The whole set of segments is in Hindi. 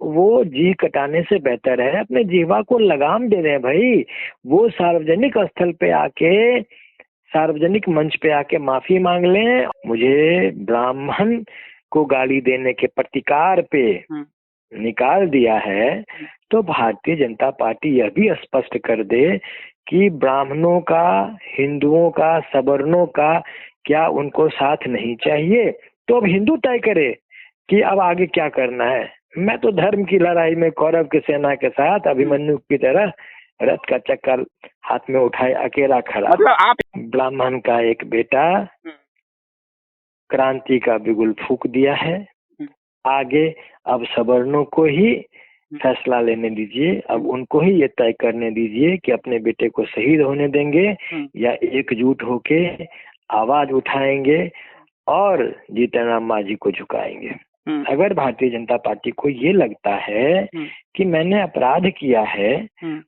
वो जी कटाने से बेहतर है अपने जीवा को लगाम दे दें भाई। वो सार्वजनिक स्थल पे आके, सार्वजनिक मंच पे आके माफी मांग लें। मुझे ब्राह्मण को गाली देने के प्रतिकार पे निकाल दिया है, तो भारतीय जनता पार्टी यह भी स्पष्ट कर दे कि ब्राह्मणों का, हिंदुओं का, सवर्णों का क्या उनको साथ नहीं चाहिए। तो अब हिंदू तय करे कि अब आगे क्या करना है। मैं तो धर्म की लड़ाई में कौरव की सेना के साथ अभिमन्यु की तरह रथ का चक्कर हाथ में उठाए अकेला खड़ा। मतलब आप ब्राह्मण का एक बेटा क्रांति का बिगुल फूंक दिया है। आगे अब सवर्णों को ही फैसला लेने दीजिए। अब उनको ही ये तय करने दीजिए कि अपने बेटे को शहीद होने देंगे या एकजुट होके आवाज उठाएंगे और जीतन राम मांझी को झुकाएंगे। अगर भारतीय जनता पार्टी को ये लगता है कि मैंने अपराध किया है,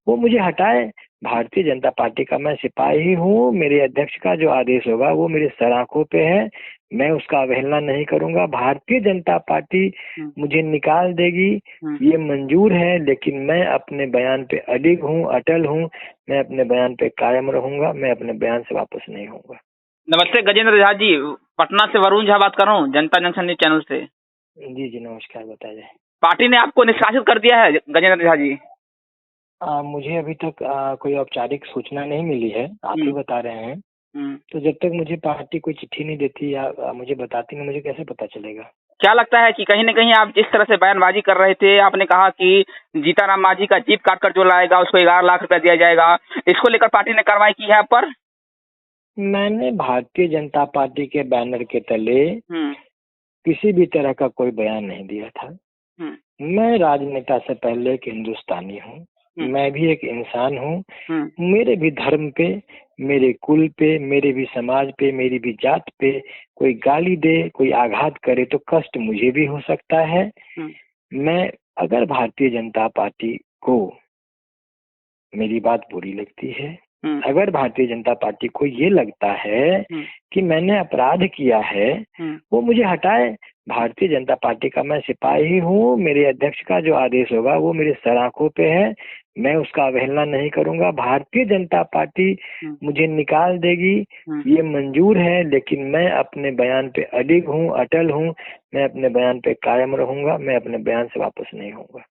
वो मुझे हटाए। भारतीय जनता पार्टी का मैं सिपाही हूँ। मेरे अध्यक्ष का जो आदेश होगा वो मेरे सर आंखों पे है, मैं उसका अवहेलना नहीं करूंगा। भारतीय जनता पार्टी मुझे निकाल देगी, ये मंजूर है, लेकिन मैं अपने बयान पे अडिग हूँ, अटल हूँ। मैं अपने बयान पे कायम रहूंगा, मैं अपने बयान से वापस नहीं होऊंगा। नमस्ते गजेंद्र झा जी, पटना से वरुण झा बात कर रहा हूँ, जनता जंक्शन न्यूज चैनल से। जी जी नमस्कार, बताइए। पार्टी ने आपको निष्कासित कर दिया है गजेंद्र झा जी? मुझे अभी तक कोई औपचारिक सूचना नहीं मिली है, आप ही बता रहे हैं। तो जब तक मुझे पार्टी कोई चिट्ठी नहीं देती या मुझे बताती नहीं, मुझे कैसे पता चलेगा। क्या लगता है कि कहीं न कहीं आप जिस तरह से बयानबाजी कर रहे थे, आपने कहा कि जीतन राम मांझी का जीप काट कर जो लाएगा उसको 11 लाख रुपया दिया जाएगा, इसको लेकर पार्टी ने कार्रवाई की है आप पर? मैंने भारतीय जनता पार्टी के बैनर के तले किसी भी तरह का कोई बयान नहीं दिया था। मैं राजनेता से पहले एक हिंदुस्तानी हूँ, मैं भी एक इंसान हूँ। मेरे भी धर्म पे, मेरे कुल पे, मेरे भी समाज पे, मेरी भी जात पे कोई गाली दे, कोई आघात करे तो कष्ट मुझे भी हो सकता है। मैं, अगर भारतीय जनता पार्टी को मेरी बात बुरी लगती है, अगर भारतीय जनता पार्टी को ये लगता है कि मैंने अपराध किया है, वो मुझे हटाए। भारतीय जनता पार्टी का मैं सिपाही हूँ। मेरे अध्यक्ष का जो आदेश होगा वो मेरे सर आंखों पे है, मैं उसका अवहेलना नहीं करूंगा। भारतीय जनता पार्टी मुझे निकाल देगी, ये मंजूर है, लेकिन मैं अपने बयान पे अडिग हूँ, अटल हूँ। मैं अपने बयान पे कायम रहूंगा, मैं अपने बयान से वापस नहीं होऊंगा।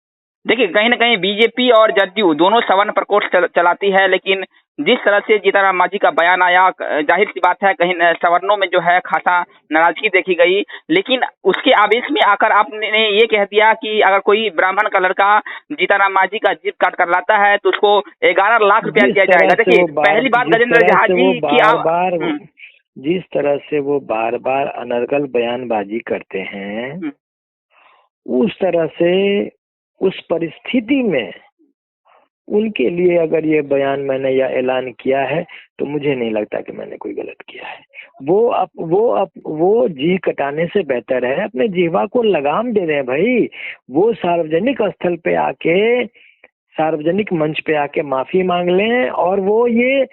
देखिए, कहीं न कहीं बीजेपी और जदयू दोनों सवर्ण प्रकोष्ठ चलाती है, लेकिन जिस तरह से जीतन राम मांझी का बयान आया, जाहिर सी बात है कहीं सवर्णों में जो है खासा नाराजगी देखी गई। लेकिन उसके आवेश में आकर आपने ये कह दिया कि अगर कोई ब्राह्मण का लड़का जीतन राम मांझी का जीप काट कर लाता है तो उसको 11 लाख रुपया दिया जाएगा। देखिए, पहली बात गजेंद्र झा जी की जिस तरह से वो बार बार अनर्गल बयानबाजी करते हैं, उस तरह से उस परिस्थिति में उनके लिए अगर ये बयान मैंने या ऐलान किया है तो मुझे नहीं लगता कि मैंने कोई गलत किया है। वो जी कटाने से बेहतर है अपने जीवा को लगाम दे दें भाई। वो सार्वजनिक स्थल पे आके, सार्वजनिक मंच पे आके माफी मांग लें और वो ये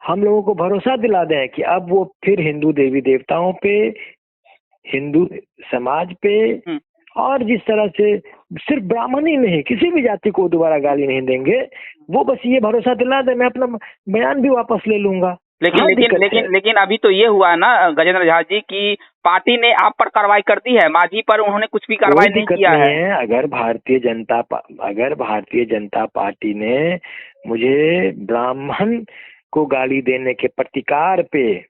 हम लोगों को भरोसा दिला दें कि अब वो फिर हिंदू देवी देवताओं पे, हिंदू समाज पे और जिस तरह से सिर्फ ब्राह्मण ही नहीं किसी भी जाति को दोबारा गाली नहीं देंगे, वो बस ये भरोसा दिला दे, मैं अपना बयान भी वापस ले लूंगा। लेकिन अभी तो ये हुआ ना गजेंद्र झा जी की पार्टी ने आप पर कार्रवाई कर दी है, मांझी पर उन्होंने कुछ भी कार्रवाई नहीं किया है। अगर भारतीय जनता पार्टी ने मुझे ब्राह्मण को गाली देने के प्रतिकार पे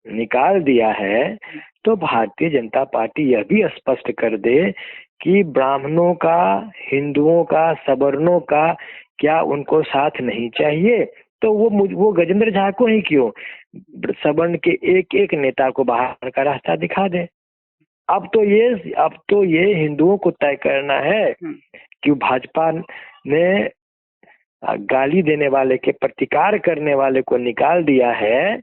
निकाल दिया है, तो भारतीय जनता पार्टी यह भी स्पष्ट कर दे कि ब्राह्मणों का, हिंदुओं का, सवर्णों का क्या उनको साथ नहीं चाहिए। तो वो गजेंद्र झा को ही क्यों, सवर्ण के एक एक नेता को बाहर का रास्ता दिखा दे। अब तो ये हिंदुओं को तय करना है कि भाजपा ने गाली देने वाले के प्रतिकार करने वाले को निकाल दिया है।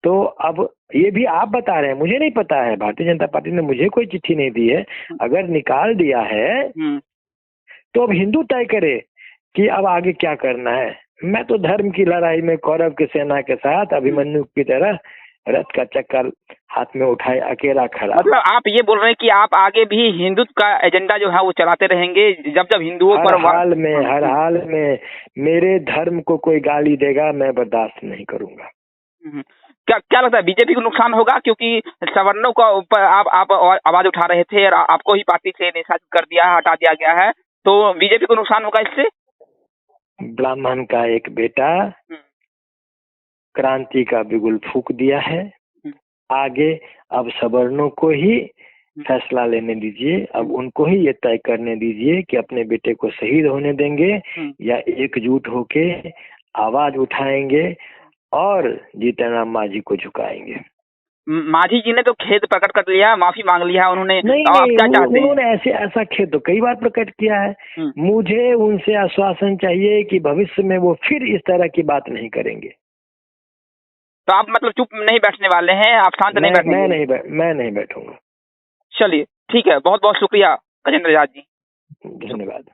तो अब ये भी आप बता रहे हैं, मुझे नहीं पता है, भारतीय जनता पार्टी ने मुझे कोई चिट्ठी नहीं दी है। अगर निकाल दिया है तो अब हिंदू तय करे कि अब आगे क्या करना है। मैं तो धर्म की लड़ाई में कौरव की सेना के साथ अभिमन्यु की तरह रथ का चक्कर हाथ में उठाए अकेला खड़ा। मतलब आप ये बोल रहे हैं कि आप आगे भी हिंदुत्व का एजेंडा जो है वो चलाते रहेंगे, जब जब हिंदुओं पर हर हाल में मेरे धर्म को कोई गाली देगा मैं बर्दाश्त नहीं करूंगा। क्या क्या लगता है बीजेपी को नुकसान होगा, क्योंकि सवर्णों का ऊपर आप आवाज उठा रहे थे और आपको ही पार्टी से निष्कासित कर दिया है, हटा दिया गया है, तो बीजेपी को नुकसान होगा इससे? ब्राह्मण का एक बेटा क्रांति का बिगुल फूंक दिया है, आगे अब सवर्णों को ही फैसला लेने दीजिए। अब उनको ही ये तय करने दीजिए कि अपने बेटे को शहीद होने देंगे या एकजुट होके आवाज उठाएंगे और जीतन राम मांझी को झुकाएंगे। मांझी जी ने तो खेद प्रकट कर लिया, माफी मांग लिया उन्होंने। नहीं, आप क्या चाहते हैं? उन्होंने ऐसा खेद तो कई बार प्रकट किया है। मुझे उनसे आश्वासन चाहिए कि भविष्य में वो फिर इस तरह की बात नहीं करेंगे। तो आप मतलब चुप नहीं बैठने वाले हैं, आप शांत नहीं बैठेंगे? मैं नहीं बैठूंगा। चलिए ठीक है, बहुत बहुत शुक्रिया गजेंद्र आजाद जी। धन्यवाद।